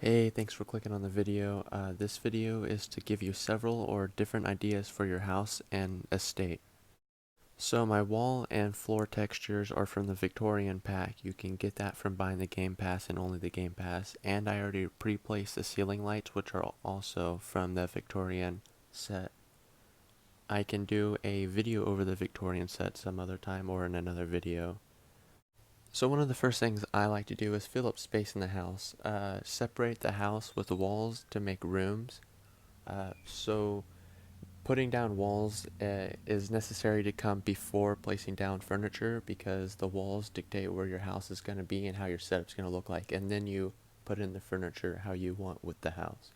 Hey, thanks for clicking on the video. This video is to give you several or different ideas for your house and estate. So my wall and floor textures are from the Victorian pack. You can get that from buying the Game Pass and only the Game Pass. And I already pre-placed the ceiling lights, which are also from the Victorian set. I can do a video over the Victorian set some other time or in another video. So one of the first things I like to do is fill up space in the house. Separate the house with the walls to make rooms. So putting down walls is necessary to come before placing down furniture because the walls dictate where your house is going to be and how your setup's going to look like, and then you put in the furniture how you want with the house.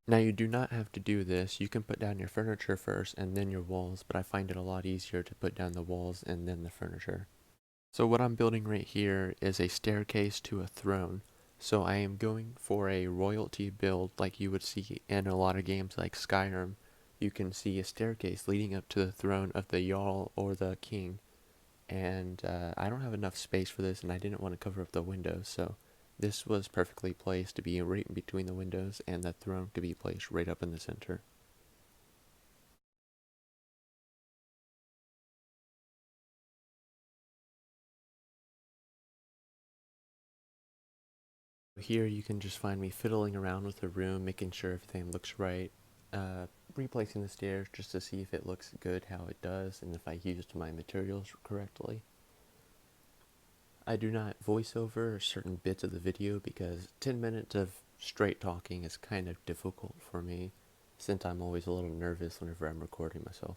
Now you do not have to do this. You can put down your furniture first and then your walls, but I find it a lot easier to put down the walls and then the furniture. So what I'm building right here is a staircase to a throne. So I am going for a royalty build like you would see in a lot of games like Skyrim. You can see a staircase leading up to the throne of the Jarl or the King. And I don't have enough space for this, and I didn't want to cover up the windows, so this was perfectly placed to be right in between the windows, and the throne could be placed right up in the center. Here you can just find me fiddling around with the room, making sure everything looks right, replacing the stairs just to see if it looks good how it does and if I used my materials correctly. I do not voice over certain bits of the video because 10 minutes of straight talking is kind of difficult for me since I'm always a little nervous whenever I'm recording myself.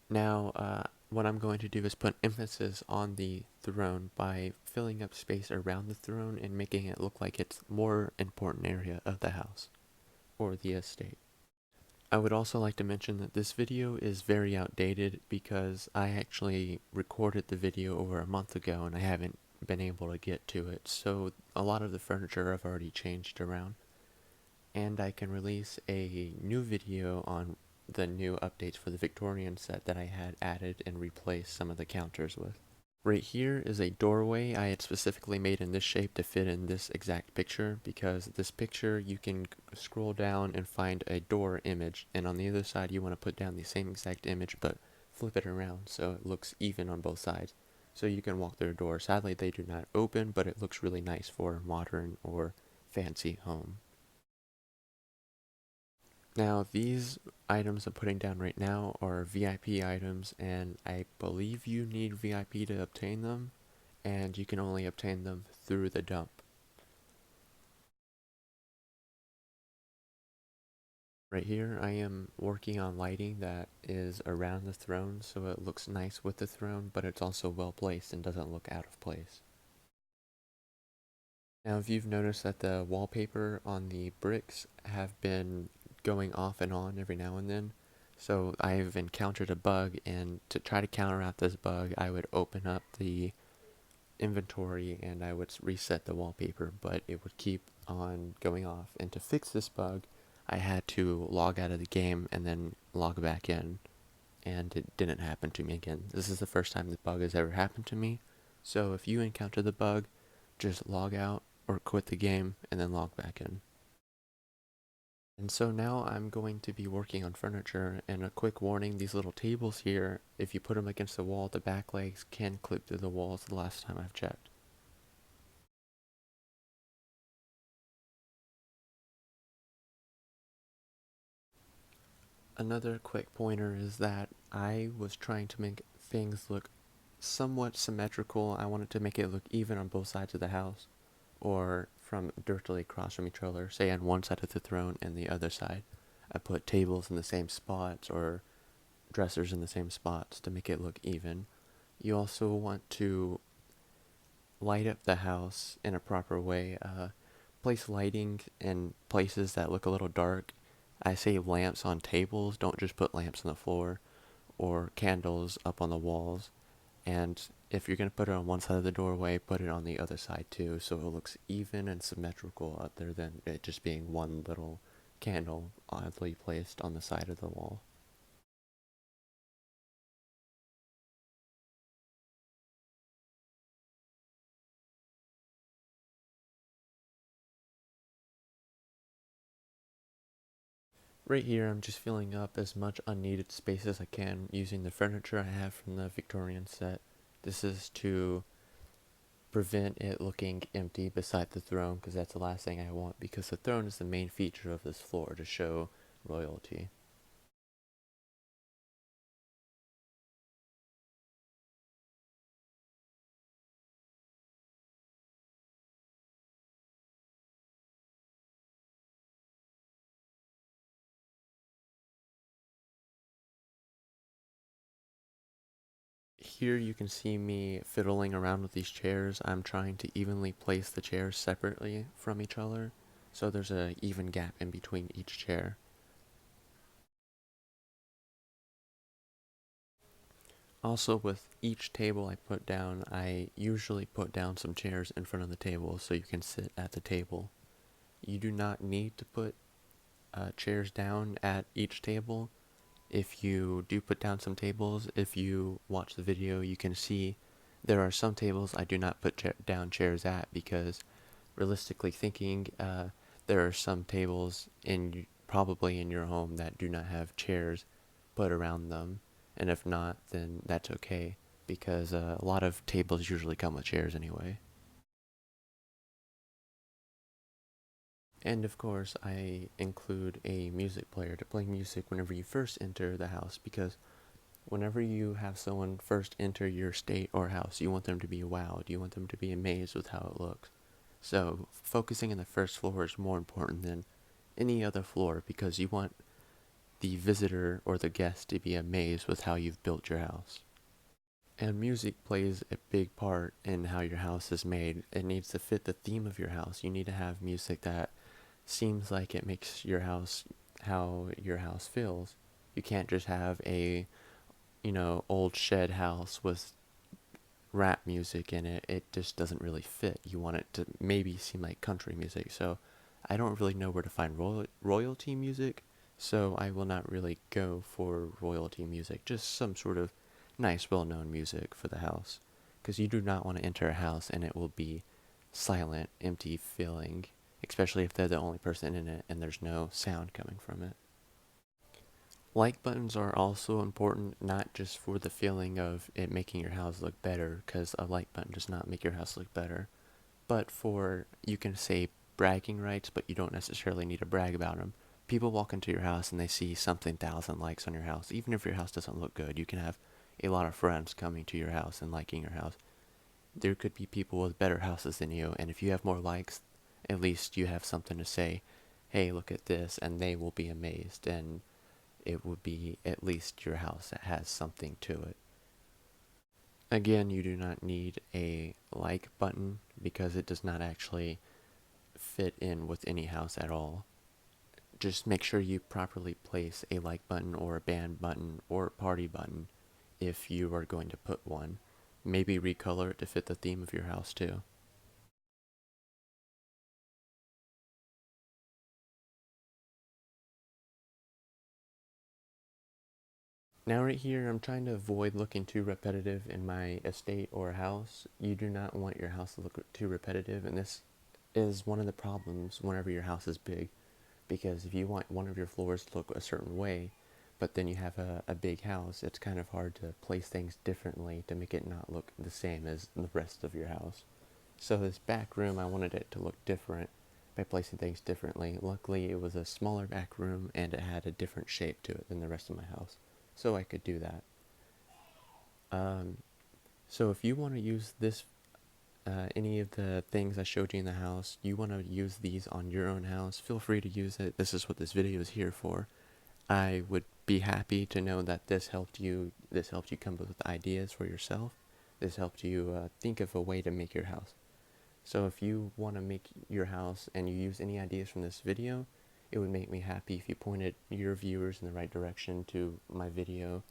Now, what I'm going to do is put emphasis on the throne by filling up space around the throne and making it look like it's more important area of the house or the estate. I would also like to mention that this video is very outdated because I actually recorded the video over a month ago and I haven't been able to get to it, so a lot of the furniture I've already changed around. And I can release a new video on the new updates for the Victorian set that I had added and replaced some of the counters with. Right here is a doorway I had specifically made in this shape to fit in this exact picture, because this picture you can scroll down and find a door image, and on the other side you want to put down the same exact image but flip it around so it looks even on both sides. So you can walk through a door. Sadly they do not open, but it looks really nice for a modern or fancy home. Now, these items I'm putting down right now are VIP items, and I believe you need VIP to obtain them, and you can only obtain them through the dump. Right here, I am working on lighting that is around the throne, so it looks nice with the throne, but it's also well placed and doesn't look out of place. Now, if you've noticed that the wallpaper on the bricks have been going off and on every now and then, so I've encountered a bug, and to try to counteract this bug, I would open up the inventory and I would reset the wallpaper, but it would keep on going off. And to fix this bug, I had to log out of the game and then log back in, and it didn't happen to me again. This is the first time the bug has ever happened to me, so if you encounter the bug, just log out or quit the game and then log back in. And so now I'm going to be working on furniture, and a quick warning, these little tables here, if you put them against the wall, the back legs can clip through the walls the last time I've checked. Another quick pointer is that I was trying to make things look somewhat symmetrical. I wanted to make it look even on both sides of the house, or from directly across from each other, say on one side of the throne and the other side. I put tables in the same spots or dressers in the same spots to make it look even. You also want to light up the house in a proper way. Place lighting in places that look a little dark. I say lamps on tables, don't just put lamps on the floor, or candles up on the walls. And if you're going to put it on one side of the doorway, put it on the other side too, so it looks even and symmetrical other than it just being one little candle oddly placed on the side of the wall. Right here, I'm just filling up as much unneeded space as I can using the furniture I have from the Victorian set. This is to prevent it looking empty beside the throne, because that's the last thing I want, because the throne is the main feature of this floor to show royalty. Here you can see me fiddling around with these chairs. I'm trying to evenly place the chairs separately from each other, so there's an even gap in between each chair. Also, with each table I put down, I usually put down some chairs in front of the table so you can sit at the table. You do not need to put chairs down at each table. If you do put down some tables, if you watch the video, you can see there are some tables I do not put down chairs at, because realistically thinking, there are some tables probably in your home that do not have chairs put around them, and if not, then that's okay, because a lot of tables usually come with chairs anyway. And of course, I include a music player to play music whenever you first enter the house, because whenever you have someone first enter your state or house, you want them to be wowed, you want them to be amazed with how it looks. So focusing on the first floor is more important than any other floor, because you want the visitor or the guest to be amazed with how you've built your house. And music plays a big part in how your house is made. It needs to fit the theme of your house. You need to have music that seems like it makes your house how your house feels. You can't just have a, old shed house with rap music in it. It just doesn't really fit. You want it to maybe seem like country music. So I don't really know where to find royalty music, so I will not really go for royalty music. Just some sort of nice, well-known music for the house. Because you do not want to enter a house and it will be silent, empty feeling, especially if they're the only person in it and there's no sound coming from it. Like buttons are also important, not just for the feeling of it making your house look better, because a like button does not make your house look better, but for, you can say, bragging rights, but you don't necessarily need to brag about them. People walk into your house and they see something thousand likes on your house. Even if your house doesn't look good, you can have a lot of friends coming to your house and liking your house. There could be people with better houses than you, and if you have more likes, at least you have something to say, hey, look at this, and they will be amazed, and it would be at least your house that has something to it. Again, you do not need a like button, because it does not actually fit in with any house at all. Just make sure you properly place a like button or a band button or a party button if you are going to put one. Maybe recolor it to fit the theme of your house too. Now right here, I'm trying to avoid looking too repetitive in my estate or house. You do not want your house to look too repetitive, and this is one of the problems whenever your house is big, because if you want one of your floors to look a certain way, but then you have a big house, it's kind of hard to place things differently to make it not look the same as the rest of your house. So this back room, I wanted it to look different by placing things differently. Luckily, it was a smaller back room and it had a different shape to it than the rest of my house, so I could do that. Um, so if you want to use this, any of the things I showed you in the house, you want to use these on your own house, feel free to use it. This is what this video is here for. I would be happy to know that this helped you come up with ideas for yourself. This helped you think of a way to make your house. So if you want to make your house and you use any ideas from this video, it would make me happy if you pointed your viewers in the right direction to my video.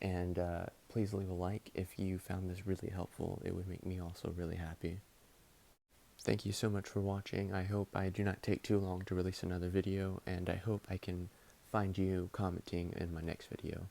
And please leave a like if you found this really helpful. It would make me also really happy. Thank you so much for watching. I hope I do not take too long to release another video, and I hope I can find you commenting in my next video.